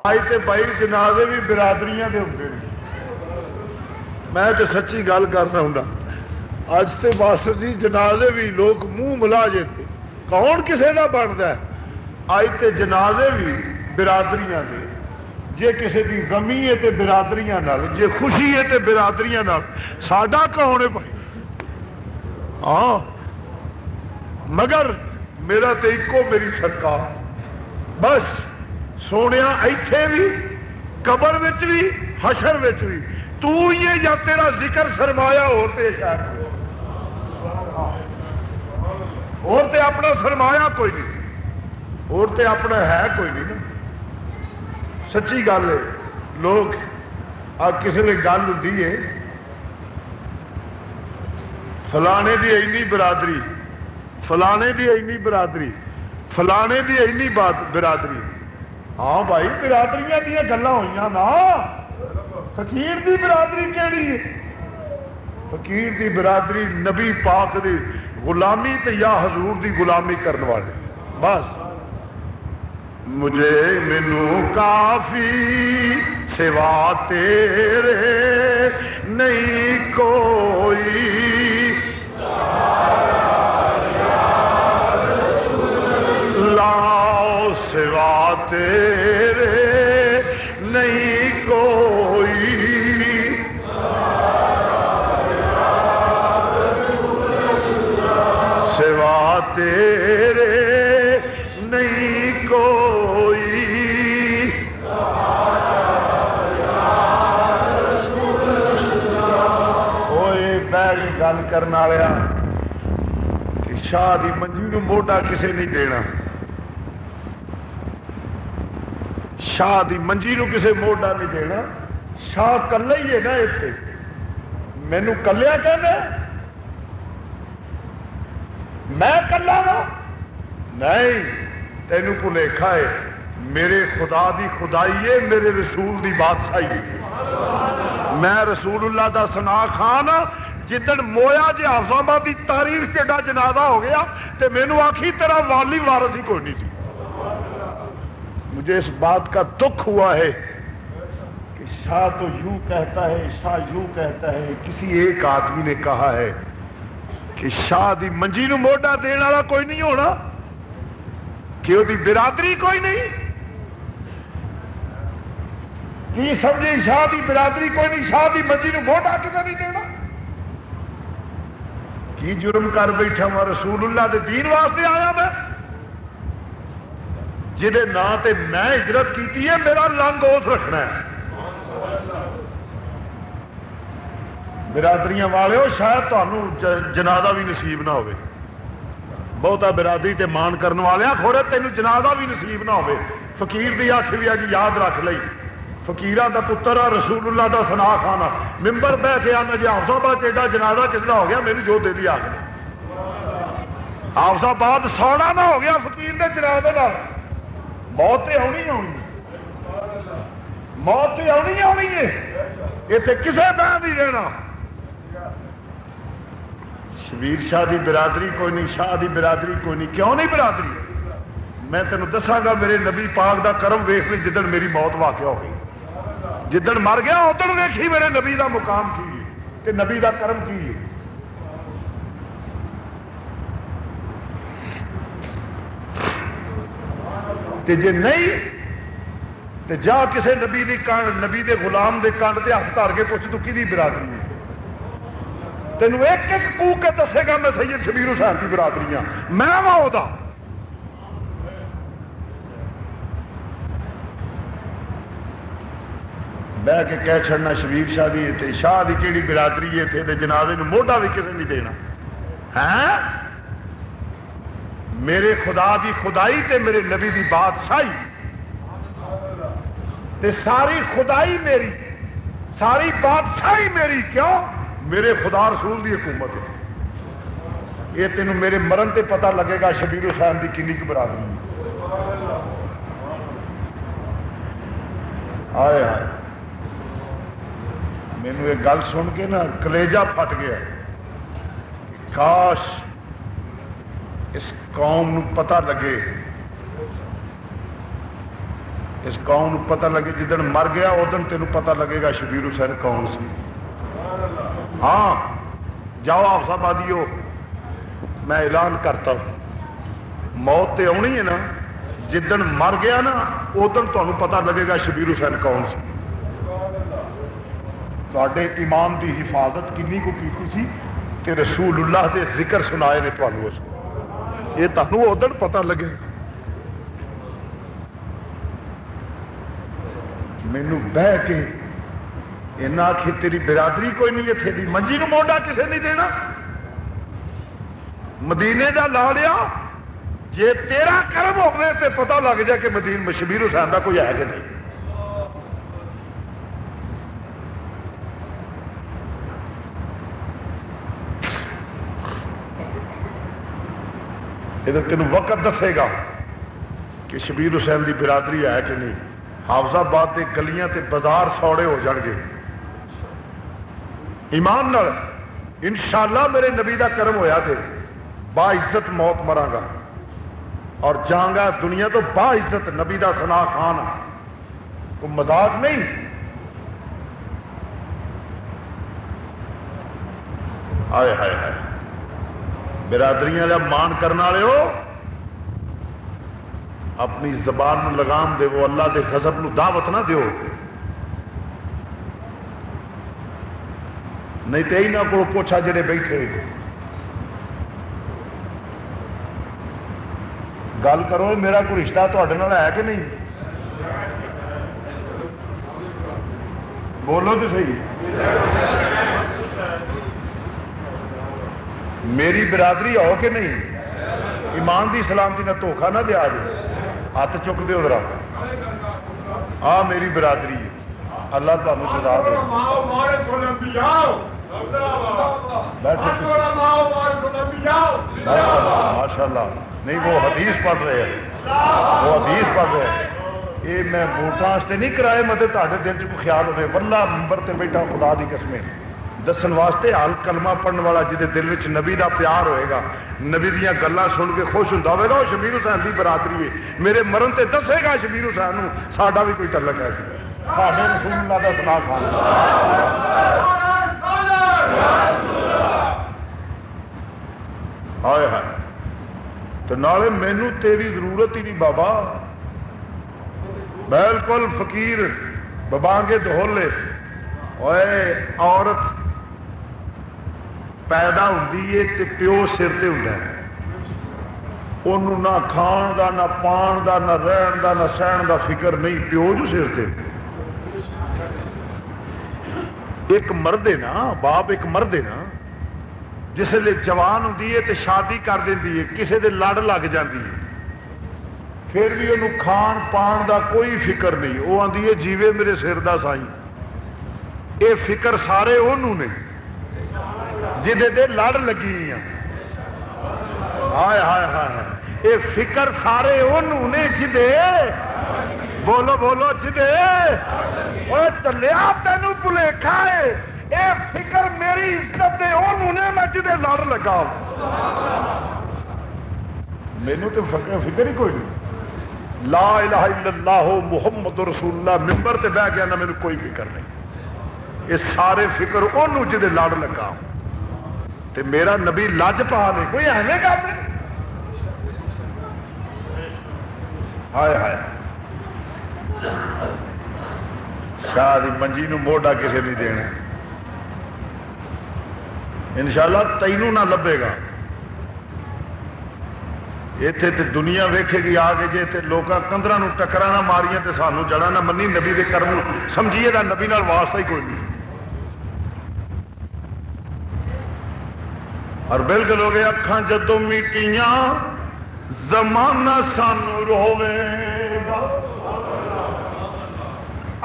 اج تے بھائی جنازے بھی برادریاں دے ہوندے نے. میں تے سچی گل کرنا ہوں. اج تے ماسٹر جی جنازے بھی لوگ منہ ملا جے تھے کون کسے دا بنتا ہے. اج تے جنازے بھی برادریاں دے. جے کسے دی غمی ہے تے برادریاں نال, جے خوشی ہے تے برادریاں نال. ساڈا کون ہے بھائی؟ ہاں مگر میرا تے اکو میری سرکار. بس سونیا ایتھے بھی قبر وچ بھی حشر وچ بھی تو یہ یا تیرا ذکر سرمایا ہوتے شاید اور تے اپنا سرمایا کوئی نہیں, اور تے اپنا ہے کوئی نہیں نا. سچی گل ہے. لوگ اب کسی نے گل ہوتی ہے فلانے دی اینی برادری, فلانے دی اینی برادری, فلانے دی اینی برادری. ہاں بھائی برادریاں دیا گلاں ہوئیاں نا. فقیر دی برادری کیڑی ہے؟ فقیر دی برادری نبی پاک دی غلامی تے یا حضور دی غلامی کرنے والے. بس مجھے مینوں کافی سوا تیرے نہیں کوئی, لاؤ سوا تیرے نہیں کوئی, سوا تیرے نہیں کوئی. اوئے بیٹھ گل کرنے والا کہ شاہ دی منجی نو موڈا کسے نہیں دینا. شاہ دی منجی نو کسے موڈا نہیں دینا. شاہ کلے ہی ہے نا اتنے. مینو کلیا کہنا میں کلا وا نہیں. تینوں بھلیکھا ہے. میرے خدا دی خدائی ہے, میرے رسول دی بادشاہی ہے. میں رسول اللہ دا ثنا خان ہاں. جدن مویا جی حافظ آباد دی تاریخ چیڈا جنازہ ہو گیا تے مینوں آکھی تیرا والی وارث ہی کوئی نہیں تھی. مجھے اس بات کا دکھ ہوا ہے کہ شاہ تو یوں کہتا ہے, شاہ یوں کہتا ہے. کسی ایک آدمی نے کہا ہے کہ شاہ دی منجی نو موڈا دین والا کوئی نہیں ہونا, کہ وہ دی برادری کوئی نہیں. کی سمجھے شاہ دی برادری کوئی نہیں, شاہ دی منجی نو موڈا کدھر نہیں دینا. کی جرم کر بیٹھا میں رسول اللہ دے دین واسطے آیا. میں جہے نا تے میں ہجرت کیتی ہے میرا لنگ اس رکھنا ہے. برادریاں والے ہو شاید تمہوں جنازہ بھی نصیب نہ ہوئے. بہتا برادری تے مان کرنے والے کھوڑے تینوں جنازہ بھی نصیب نہ ہوئے. فقیر دی آخ بھی اج یاد رکھ لئی. فقیراں دا پتر آ, رسول اللہ دا ثنا خان آ. ممبر بہ کے آنا جی حافظ آباد ایڈا جنازہ کتنا ہو گیا میری جو دے دی آخ. حافظ آباد سونا نہ ہو گیا فقیر دے جنازے نال. موت تے آنی آنی, موت تے آنی آنی ہے. اتنے کسے بہ نہیں رہنا. شبیر شاہ دی برادری کوئی نہیں, شاہ دی برادری کوئی نہیں. کیوں نہیں برادری؟ میں تینوں دساں گا. میرے نبی پاک دا کرم ویخ لی. جدن میری موت واقع ہو گئی, جدن مر گیا ادھر ویکھی میرے نبی دا مقام کی ہے تے نبی دا کرم کی ہے. تے جے نہیں تے جا کسے نبی دی کانڈ, نبی دے غلام دے کانڈ تے ہاتھ دھر کے پوچھ تو کدی برادری ہے. تینوں ایک ایک پو کے دسے گا میں سید شبیر حسین کی برادری ہاں. میں وا دا بہ کے کہہ چھڑنا شبیر شاہ دی تے شاہ دی کیڑی برادری ہے تے جنازے نو موڈا بھی کسے نہیں دینا. ہیں میرے خدا دی خدائی تے میرے نبی دی بادشاہی تے ساری خدائی میری, ساری بادشاہی میری. کیوں؟ میرے خدا رسول دی حکومت ہے. یہ تینوں میرے مرن تے پتہ لگے گا شبیر حسین دی کنی کی برادری ہے. آئے آئے مینوں یہ گل سن کے نا کلیجہ پھٹ گیا. کاش اس قوم نو پتہ لگے اس قوم کو پتہ لگے جدن مر گیا ادن تینوں پتہ لگے گا شبیر حسین کون سی. ہاں جاؤ حافظ آبادیو میں اعلان کرتا ہوں موت تے آنی ہے نا جدن مر گیا نا ادن تمہیں پتہ لگے گا شبیر حسین کون سی. تے ایمان دی حفاظت کنی کو کیتی سی تے رسول اللہ دے ذکر سنائے نے تمہیں اس یہ تمہیں ادن پتہ لگے. مینو بہ کے اینا آخی تیری برادری کوئی نہیں اتنے دی منجی کو موڈا کسے نہیں دینا مدینے دا لا لیا جے تیرا کرم ہوگئے تے پتہ لگ جائے کہ مدین میں شبیر حسین دا کوئی ہے کہ نہیں. یہ تینوں وقت دسے گا کہ شبیر حسین دی برادری ہے کہ نہیں. حافظ آباد کے گلیاں تے بازار سوڑے ہو جان گے ایمان نال انشاءاللہ. میرے نبی دا کرم ہویا تھے با عزت موت مراں گا اور جاؤں گا دنیا تو با عزت نبی دا ثنا خان. کو مذاق نہیں. آئے ہائے ہائے برادریاں جب مان کرنے والے ہو اپنی زبان نو لگام دے وہ اللہ دے غضب نو دعوت نہ دیو. نہیں تو یہی نہ کو پوچھا جڑے بیٹھے گل کرو میرا کوئی رشتہ تھوڑے نال ہے کہ نہیں. بولو تو صحیح. میری برادری ہو کہ نہیں. ایمان دی سلامتی نہ دھوکھا نہ دیا جائے. ہاتھ چک دے ادھر آ میری برادری اللہ تمہیں جزا دے. ماشاء اللہ نہیں وہ حدیث پڑھ رہے ہیں وہ حدیث پڑھ رہے ہیں. یہ میں ووٹاں واسطے نہیں کرائے مطلب تے دل چ کوئی خیال ہوئے واللہ ممبر تے بیٹھا خدا دی قسمیں دسن واسطے حال کلمہ پڑھنے والا جہدے دل وچ نبی دا پیار ہوئے گا نبی دیاں گلاں سن کے خوش ہوندا ہوئے گا وہ شبیر حسین دی برادری ہے. میرے مرن تے دسے گا شبیر حسین نو ساڈا بھی کوئی تعلق ہے ساڈے رسول اللہ دا ثنا خان. ہائے ہائے تو نالے مینو تیری ضرورت ہی نہیں بابا. بالکل فقیر ببانگے دھولے اوے عورت پیدا ہوندی ہے تے پیو سر تے ہوندا ہے. انہوں نہ کھان دا نہ پان دا نہ رہن دا نہ سہن دا فکر نہیں پیو جو سر تے. ایک مرد ہے نا باپ ایک مرد ہے نا جس لئے جوان ہوندی ہے تے شادی کر دیندی ہے کسے دے لڑ لگ جاندی ہے پھر بھی انہوں کھان پان دا کوئی فکر نہیں. وہ آندی ہے جیوے میرے سر دا سائیں. اے فکر سارے انہوں نے جدے دے لڑ لگی ہیں. ہائے ہائے ہائے اے فکر سارے انہوں نے جدے بولو بولو جدے اوے چلیا تینوں بھلیکھا ہے. اے فکر میری عزت دے انہوں نے میں جدے لڑ لگا. مینوں تو فکر ہی کوئی نہیں. لا الہ الا اللہ محمد رسول اللہ ممبر تے بہ گیا نا مینوں کوئی فکر نہیں. یہ سارے فکر انہوں جدے لڑ لگا تے میرا نبی لج پا لے کوئی ایویں کر دے. ہائے ہائے شاہ دی منجی نو موڈا کسے نہیں دینا. انشاءاللہ تینوں نہ لبے گا. اتنے تے دنیا ویکھے گی آ گئے جی تے لوکاں کندراں نو ٹکراں نہ ماریاں تے سانو جڑا نہ منی نبی دے کرم سمجھیے دا نبی نال واسطہ ہی کوئی نہیں. اور بالکل ہو گئے اکھاں جدوں میٹیاں زمانہ سانو روے گا.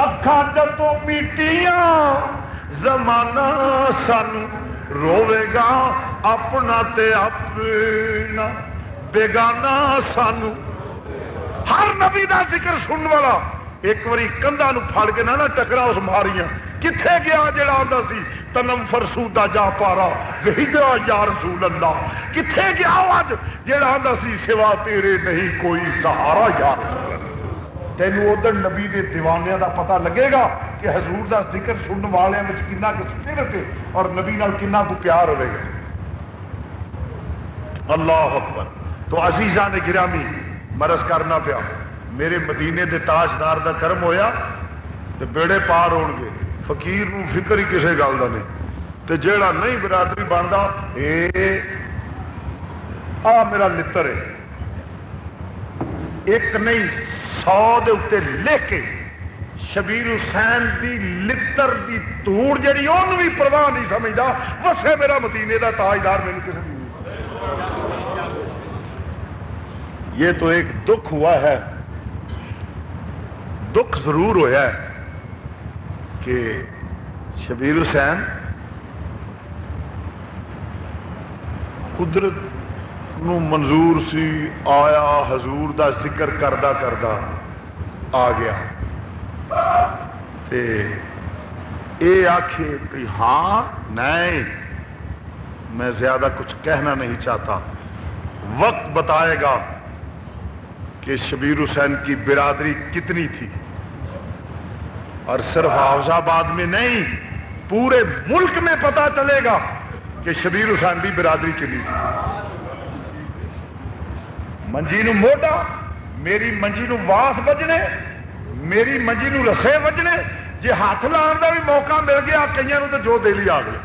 اکھاں جدوں میٹیاں زمانہ سانو روے گا اپنا تے اپنا بیگانہ سانو. ہر نبی دا ذکر سنن والا ایک واری کندھاں نو پھڑ کے نہ ٹکرا اس ماریاں کتھے گیا جڑا آندا سی تنم فرسودہ جا پارا وحیدہ یا رسول اللہ. کتھے گیا آج جڑا آندا سی سوا تیرے نہیں کوئی سہارا یا رسول اللہ. تینوں ادھر نبی دے دیوانیاں دا پتہ لگے گا کہ حضور دا ذکر سننے والوں میں کنا کچھ سپرت ہے اور نبی نال کنا کو پیار ہوئے گا. اللہ اکبر. تو عزیزان گرامی مرض کرنا پیا میرے مدینے دے تاجدار دا کرم ہویا تے بیڑے پار ہون گے. فقیر نو فکر ہی کسے گل دا نہیں تے جیڑا نہیں برادری بندا اے آ میرا لتر ہے ایک نہیں 100 دے اتے لکھ کے شبیر حسین دی لتر دی دھوڑ جڑی اونوں بھی پرواہ نہیں سمجھدا وسے میرا مدینے دا تاجدار مینوں کسے نہیں. یہ تو ایک دکھ ہوا ہے. دکھ ضرور ہویا ہے کہ شبیر حسین قدرت نو منظور سی آیا حضور دا ذکر کردہ کردہ آ گیا تے اے آکھے کہ ہاں نہیں میں زیادہ کچھ کہنا نہیں چاہتا. وقت بتائے گا کہ شبیر حسین کی برادری کتنی تھی اور صرف حافظ آباد میں نہیں پورے ملک میں پتا چلے گا کہ شبیر حسین کی برادری کتنی تھی. منجی نو موٹا میری منجی نو واس بجنے میری منجی نو رسے بجنے جی ہاتھ لان کا بھی موقع مل گیا کئی تو جو دل آ گیا.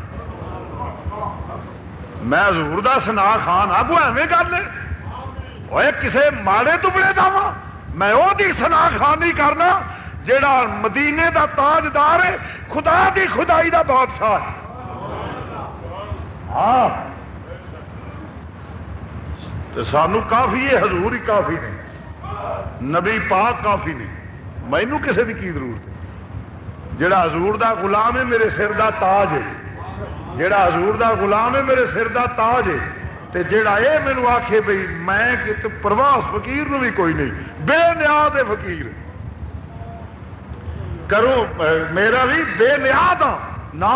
میں حضور دا سنا خان آگو ایویں گل ہے کسے ماڑے ٹبڑے دا وا میں وہ دی سنا خان نہیں کرنا جیڑا مدینے دا تاجدار ہے خدا دی خدائی دا بادشاہ ہے. ہاں تو سانو کافی ہے حضور ہی کافی نہیں نبی پاک کافی نہیں مینوں کسے دی کی ضرورت ہے. جیڑا حضور دا غلام ہے میرے سر دا تاج ہے جیڑا حضور دا غلام ہے میرے سر دا تاج ہے تے جیڑا اے مینوں آکھے بھئی میں کہ پرواز فقیر نو بھی کوئی نہیں بے نیاز ہے فقیر کرو میرا بھی بے نیاز ہاں نہ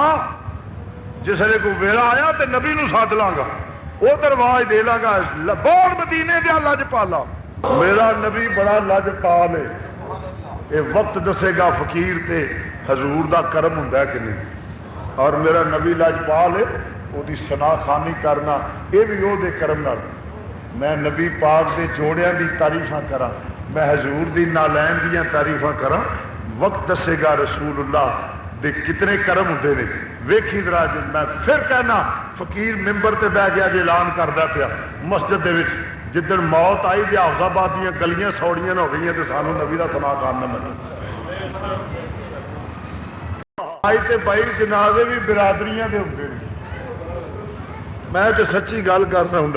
جس نے کوئی ویلا آیا تے نبی نو سد لاں گا وہ درواز دے لاں گا بول مدینے دیا لج پالا میرا نبی بڑا لج پال ہے. یہ وقت دسے گا فقیر تے حضور دا کرم ہوندا ہے کہ نہیں اور میرا نبی لجپال ہے وہ سنا خانی کرنا یہ بھی وہ کرم نال. میں نبی پاک دے جوڑیاں دی تعریفاں کرا میں حضور دی نالین دیاں تعریفاں کرا وقت دسے گا رسول اللہ دے کتنے کرم ہوندے نے. ویکھی ذرا میں پھر کہنا فقیر ممبر تے بیٹھ گیا جی اعلان کردا پیا مسجد دے وچ جدن موت آئی جی حافظ آباد دیاں گلیاں سوڑیاں ہو گئی تے سانو نبی دا سنا خان نہ ملے. آئی تے بھائی جنازے بھی برادریاں دے ہوندے نے. میں تے سچی گل کرنا ہوں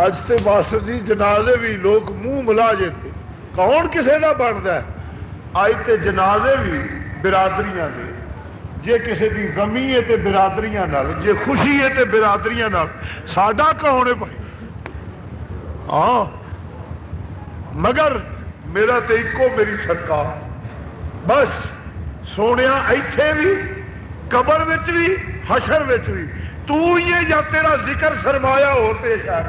اج تے ماسٹر جی جنازے بھی لوگ منہ ملا جے تھے کون کسے دا بندا ہے. آئی تے جنازے بھی برادریاں دے جے کسے دی غمی ہے تے برادریاں نال جے خوشی ہے تے برادریاں نال ساڈا کون ہے بھائی. ہاں مگر میرا تے اکو میری سرکار بس سونیا ایتھے بھی قبر وچ بھی حشر وچ بھی تو یہ یا تیرا ذکر سرمایا ہوتے شاید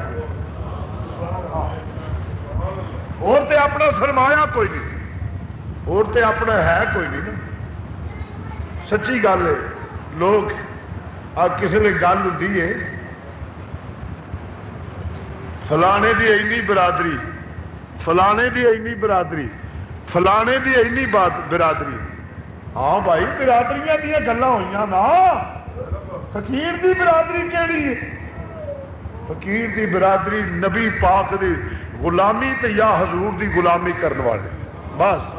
اور تے اپنا سرمایا کوئی نہیں اور تے اپنا ہے کوئی نہیں نا. سچی گل ہے لوگ کسی نے گل ہوتی ہے فلانے دی اینی برادری فلانے دی اینی برادری فلانے دی اینی برادری. ہاں بھائی برادریاں دیا گلاں ہوئیاں نا فقیر دی برادری کیڑی ہے. فقیر دی برادری نبی پاک دی غلامی تے یا حضور دی غلامی کرنے والے بس.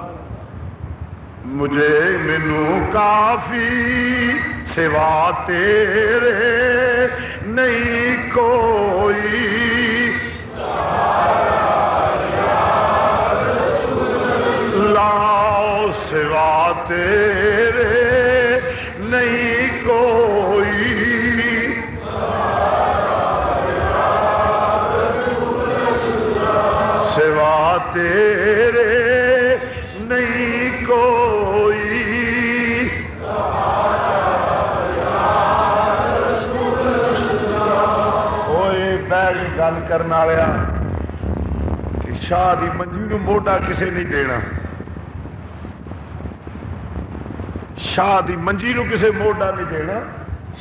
مجھے مینوں کافی سوا تیرے نہیں کوئی لاؤ سوا تیرے نہیں کوئی سوا تیرے نہیں کوئی ہوئے بیٹھ گل کرنے والا کہ شاہ دی منجی نو موٹا کسے نہیں دینا شاہ دی منجی نو کسے موڈا نہیں دینا.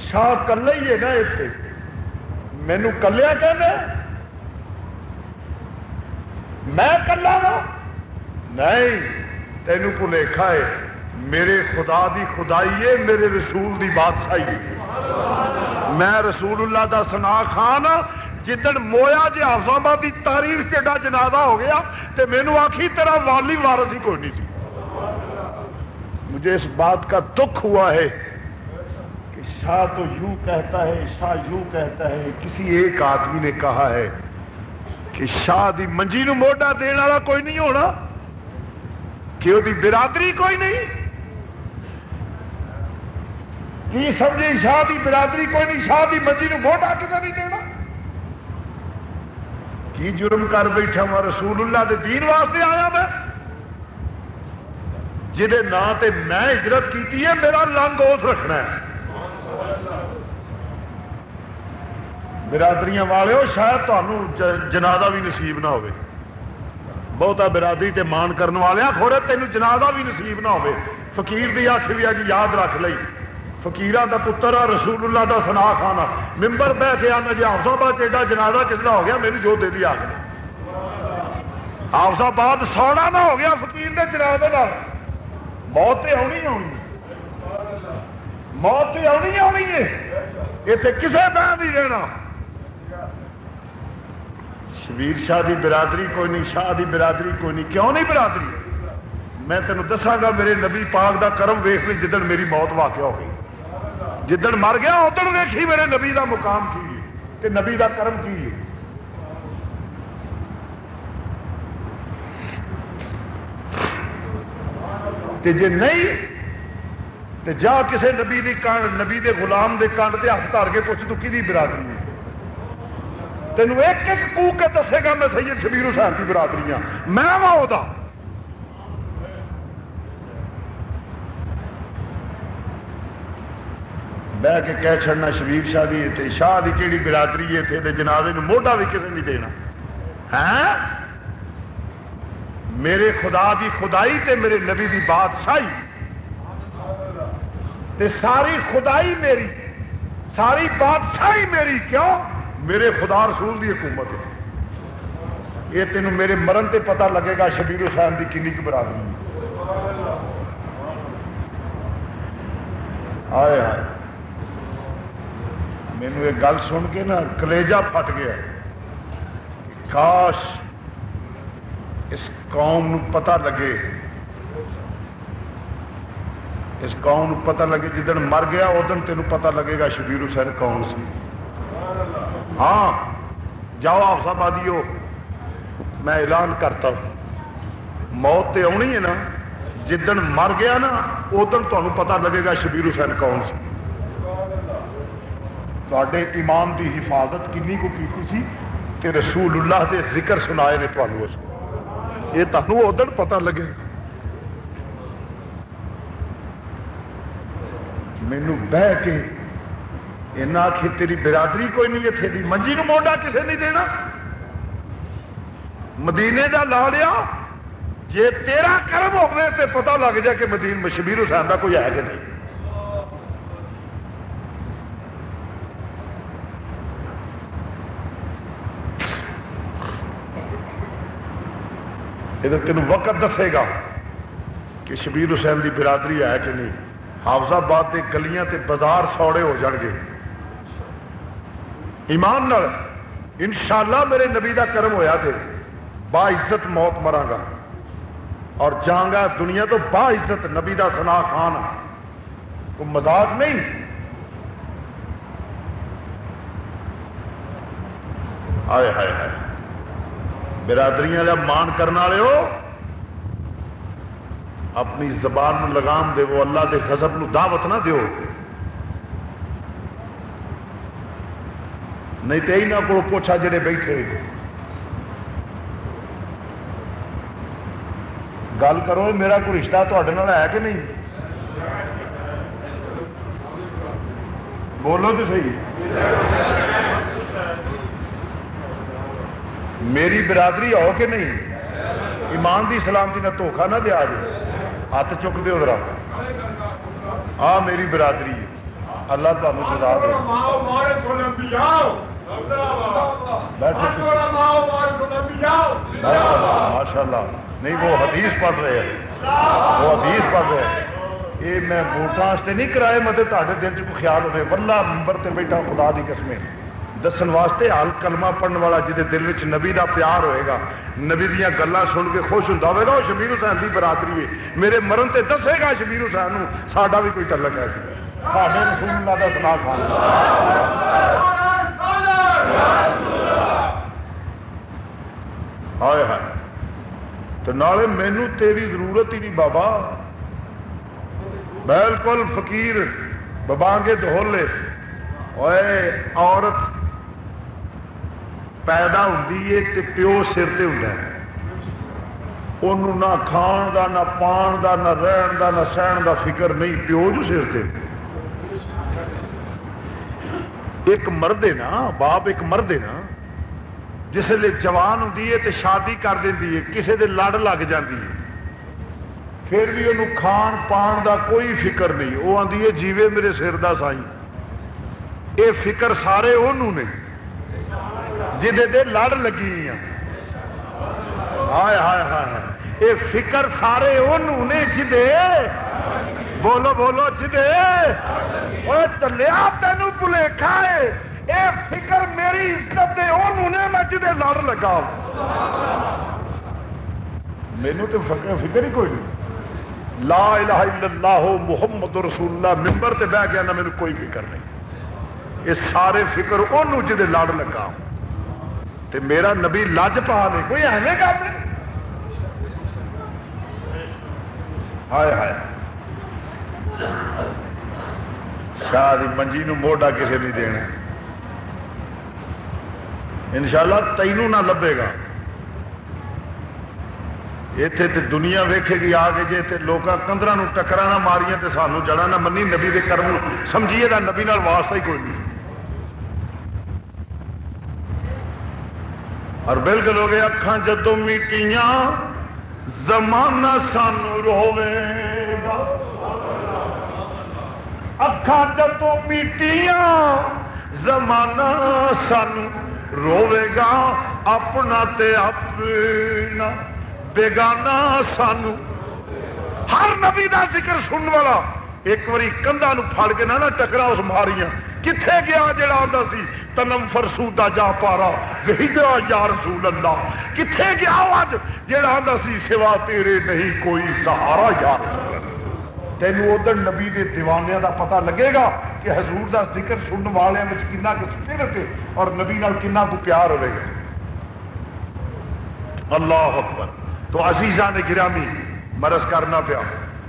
شاہ کلا ہی ہے نا اتنے. مینو کلیا کہنا میں کلا وا نہیں. تینوں بھلیکھا ہے. میرے خدا دی خدائی ہے, میرے رسول دی بادشاہی ہے. میں رسول اللہ دا ثنا خان ہاں. جدن مویا جی حافظ آباد دی تاریخ چیڈا جنازہ ہو گیا تے مینوں آکھی تیرا والی وارث ہی کوئی نہیں تھی. مجھے اس بات کا دکھ ہوا ہے کہ شاہ تو یوں کہتا ہے, شاہ یوں کہتا ہے. کسی ایک آدمی نے کہا ہے کہ شاہ دی منجی نو موڈا دین والا کوئی نہیں ہونا, کہ وہ دی برادری کوئی نہیں. کی سمجھے شاہ دی برادری کوئی نہیں, شاہ دی منجی نو موڈا کدھر نہیں دینا. کی جرم کر بیٹھا ہوا رسول اللہ دے دین واسطے آیا میں, جہے نا تے میں ہجرت کیتی ہے میرا لنگ اس رکھنا ہے. برادریاں والے ہو شاید تمہیں جنازہ بھی نصیب نہ ہوئے. بہتا برادری تے مان کرنے والے کھوڑے تینوں جنازہ بھی نصیب نہ ہوئے. فقیر دی آخ بھی جی یاد رکھ لئی, فقیران دا پتر آ, رسول اللہ دا ثنا خان آ. ممبر بہ کے آنا جی حافظ آباد ایڈا جنازہ کتنا ہو گیا میری جو دے دی آ گئی. حافظ آباد سونا نہ ہو گیا فقیر دے جنازے نال. موت تے آنی آنی, موت تے آنی آنی ہے. اتنے کسے بہ نہیں رہنا. شبیر شاہ دی برادری کوئی نہیں, شاہ دی برادری کوئی نہیں. کیوں نہیں برادری؟ میں تینوں دساں گا. میرے نبی پاک دا کرم ویکھ لی. جدن میری موت واقع ہو گئی, جدن مر گیا ادھر ویکھی میرے نبی دا مقام کی کہ نبی دا کرم کی. تے جے نہیں تے جا کسے نبی دی کانڈ, نبی دے غلام دے کانڈ تے ہاتھ دھار کے پوچھ تو کی برادری ہے. تینوں ایک ایک کو کے دسے گا میں سید شبیر حسین کی برادری ہاں. میں وہ دا بہ کے کہہ چھڑنا شبیر شاہ دی تے شاہ دی کیڑی برادری ہے تے جنازے نو موڈا بھی کسے نہیں دینا. ہاں میرے خدا دی خدائی تے میرے نبی دی بادشاہی تے ساری خدائی میری, ساری بادشاہی میری. کیوں؟ میرے خدا رسول دی حکومت ہے. یہ تینوں میرے مرن تے پتہ لگے گا شبیر حسین دی کنی کی برادری ہے. آئے آئے مینوں ایک گل سن کے نا کلیجہ پھٹ گیا. کاش اس قوم نو پتہ لگے, اس قوم نو پتہ لگے جدن مر گیا ادن تینوں پتہ لگے گا شبیر حسین کون سی. ہاں جاؤ حافظ آبادیو, میں اعلان کرتا ہوں موت تے آنی ہے نا. جدن مر گیا نا ادن تمہیں پتہ لگے گا شبیر حسین کون سی. تواڈے ایمان دی حفاظت کنی کو کیتی سی تے رسول اللہ دے ذکر سنائے نے تمہیں, یہ تمہیں ادن پتہ لگے. مینوں بہ کے اینا آخی تیری برادری کوئی نہیں اتنے دی, منجی نو موڈا کسے نہیں دینا. مدینے دا لا لیا, جے تیرا کرم ہوئے تے پتہ لگ جائے کہ مدین شبیر حسین دا کوئی ہے کہ نہیں. یہ تینوں وقت دسے گا کہ شبیر حسین دی برادری ہے کہ نہیں. حافظ آباد کے گلیاں تے بازار سوڑے ہو جان گے. ایمان نال انشاءاللہ میرے نبی دا کرم ہویا تے با عزت موت مراں گا اور جاں گا دنیا تو با عزت. نبی دا ثنا خان کو مذاق نہیں. آئے ہائے ہائے برادریاں دا مان کرنے والے ہو, اپنی زبان نو لگام دے, وہ اللہ دے غضب نو دعوت نہ دیو. نہیں تو یہی نہ کو پوچھا جڑے بیٹھے گل کرو میرا کوئی رشتہ تواڈے نال ہے کہ نہیں. بولو تو صحیح. میری برادری ہو کہ نہیں. ایمان دی سلامتی نہ دھوکھا نہ دیا جائے. ہاتھ چک دو ذرا آ میری برادری ہے اللہ تمہیں جزا دے ماشاء اللہ نہیں وہ حدیث پڑھ رہے ہیں وہ حدیث پڑھ رہے ہیں یہ میں ووٹاں واسطے نہیں کرائے مطلب تے دل چ خیال ہوئے واللہ ممبر تے بیٹھا خدا دی قسمیں دسن واسطے حال کلمہ پڑھن والا جہدے دل وچ نبی دا پیار ہوئے گا نبی دیاں گلاں سن کے خوش ہوندا ہوئے گا وہ شبیر حسین دی برادری ہے میرے مرن تے دسے گا شبیر حسین نوں ساڈا بھی کوئی تعلق ہے ساڈے رسول اللہ دا ثنا کھان ہائے ہائے تو نالے مینوں تیری ضرورت ہی نہیں بابا بالکل فقیر ببانگے دھولے اوئے عورت پیدا ہوندی ہے تے پیو سر تے ہوندا ہے انہوں نہ کھان دا نہ پان دا نہ رہن دا نہ سہن دا فکر نہیں پیو جو سر تے ایک مرد ہے نا باپ ایک مرد ہے نا جس لئے جوان ہوندی ہے تے شادی کر دیندی ہے کسے دے لڑ لگ جاندی ہے پھر بھی انہوں کھان پان دا کوئی فکر نہیں وہ آندی ہے جیوے میرے سر دا سائیں اے فکر سارے انہوں نے جدے دے لڑ لگی ہیں ہائے ہائے ہائے اے فکر سارے انہوں نے جدے بولو بولو جدے اوہ چلیا تینوں بلے کھائے اے فکر میری عزت دے انہوں نے میں جدے لڑ لگا میں نے تو فکر ہی کوئی نہیں لا الہ الا اللہ محمد رسول اللہ ممبر تے بہ گیا نہ میں نے کوئی فکر نہیں یہ سارے فکر انہوں جدے لڑ لگا تے میرا نبی لج پا نہیں کوئی ایویں گل نہیں ہائے ہائے شاہ دی منجی نو موڈا کسے نہیں دینا انشاءاللہ تینوں نہ لبے گا ایتھے تے دنیا ویکھے گی آگے جے تے لوکاں کندراں نو ٹکراں نہ ماریاں تے سانو جڑا نہ منی نبی دے کرم سمجھیے دا نبی نال واسطہ ہی کوئی نہیں اور بالکل ہو گئے اکھاں جدوں میٹیاں زمانہ سانو روے گا اکھاں جدوں میٹیاں زمانہ سانو روے گا اپنا تے اپنا بیگانہ سانو ہر نبی دا ذکر سنن والا ایک واری کندھا نو پھڑ کے نہ ٹکرا اس ماریاں کتھے گیا جڑا آندا سی تنم فرسودہ جا پارا وحیدہ یا رسول اللہ کتھے گیا آج جڑا آندا سی سوا تیرے نہیں کوئی سہارا یا رسول اللہ تینوں ادھر نبی دے دیوانیاں دا پتہ لگے گا کہ حضور دا ذکر سنن والے وچ کنا کچھ سپرٹ ہے اور نبی نال کنا کو پیار ہوے گا اللہ اکبر تو عزیزان گرامی مرض کرنا پیا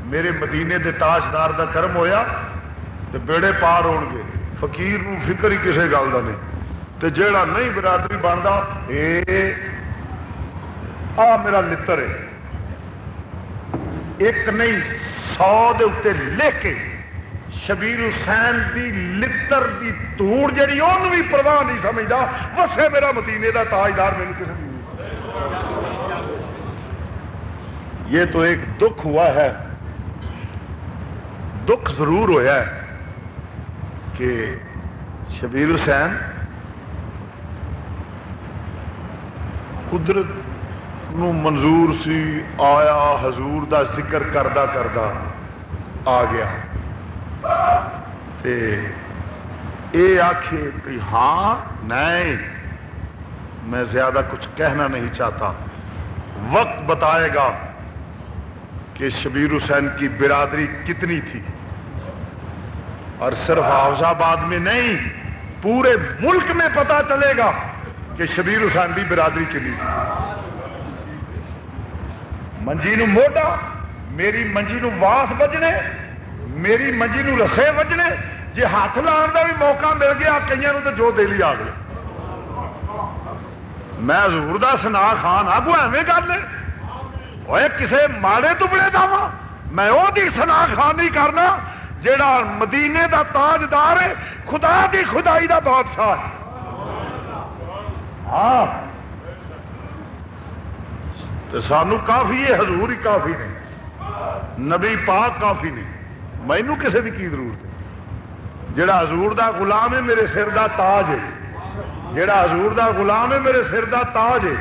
میرے مدینے دے تاجدار دا کرم ہویا تے بیڑے پار ہون گے فقیر نو فکر ہی کسے گل دا نہیں تے جیڑا نہیں برادری بندا اے آ میرا لتر ہے ایک نہیں 100 دے اتے لکھ کے شبیر حسین دی لتر دی دھوڑ جڑی اونوں بھی پرواہ نہیں سمجھدا وسے میرا مدینے دا تاجدار مینوں کسے نہیں یہ تو ایک دکھ ہوا ہے دکھ ضرور ہوا ہے کہ شبیر حسین قدرت نو منظور سی آیا حضور دا ذکر کردہ کردہ آ گیا تے اے آکھے کہ ہاں نہیں میں زیادہ کچھ کہنا نہیں چاہتا وقت بتائے گا کہ شبیر حسین کی برادری کتنی تھی اور صرف حافظ آباد میں نہیں پورے ملک میں پتا چلے گا کہ شبیر حسین کی برادری کتنی تھی منجی نو موڈا میری منجی نو واس بجنے میری منجی نو رسے بجنے جی ہاتھ لان کا بھی موقع مل گیا کئی تو جو دل ہی آ گیا میں حضور دا ثنا خان آگو ایویں گل ہے اوے کسے ماڑے تبڑے دا وا میں او دی ثنا خان نہیں کرنا جیڑا مدینے دا تاجدار ہے خدا دی خدائی دا بادشاہ ہے ہاں تو سانو کافی ہے حضور ہی کافی نہیں نبی پاک کافی نہیں، مینوں کسے دی کی ضرورت ہے؟ جڑا حضور دا غلام ہے میرے سر دا تاج ہے، جڑا حضور دا غلام ہے میرے سر دا تاج ہے،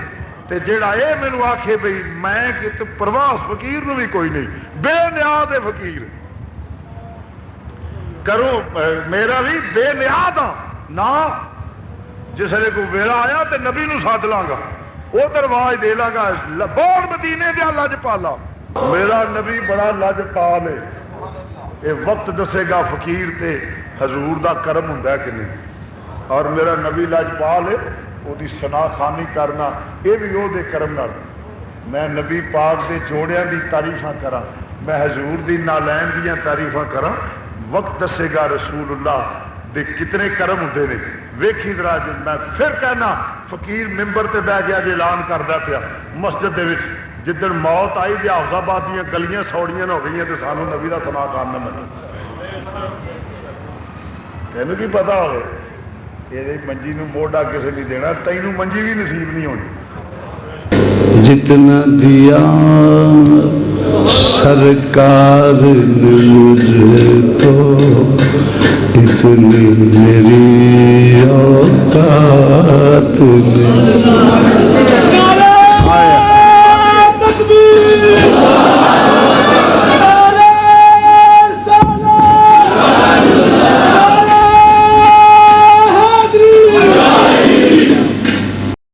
تے جڑا اے مینوں آکھے بھئی میں کہ پرواز فقیر نو بھی کوئی نہیں، بے نیاز ہے فقیر کرو میرا بھی بے نیاز ہاں نہ، جس نے کوئی ویلا آیا تے نبی نو سد لاں گا، وہ درواز دے لاں گا، بول مدینے دیا لج پالا، میرا نبی بڑا لج پال ہے، یہ وقت دسے گا فقیر تے حضور دا کرم ہوندا کہ نہیں، اور میرا نبی لجپال ہے، وہ دی ثنا خوانی کرنا یہ بھی وہ دے کرم نال، میں نبی پاک دے جوڑیاں دی تعریفاں کراں، میں حضور دی نالین دیاں تعریفاں کراں، وقت دسے گا رسول اللہ دے کتنے کرم ہوندے نے، ویکھی ذرا میں پھر کہنا فقیر ممبر تے بیٹھ گیا جی اعلان کردا پیا مسجد دے وچ، جدن موت آئی جی حافظ آباد دیاں گلیاں سوڑیاں ہو گئی تے سانو نبی دا ثنا خوان نہ ملے، تینوں کی پتا ہوئے یہ منجی نو موڈا کسی نہیں دینا، تینوں منجی بھی نصیب نہیں ہونی، جتنا دیا سرکار نے مجھے تو اتنی میری اوقات نے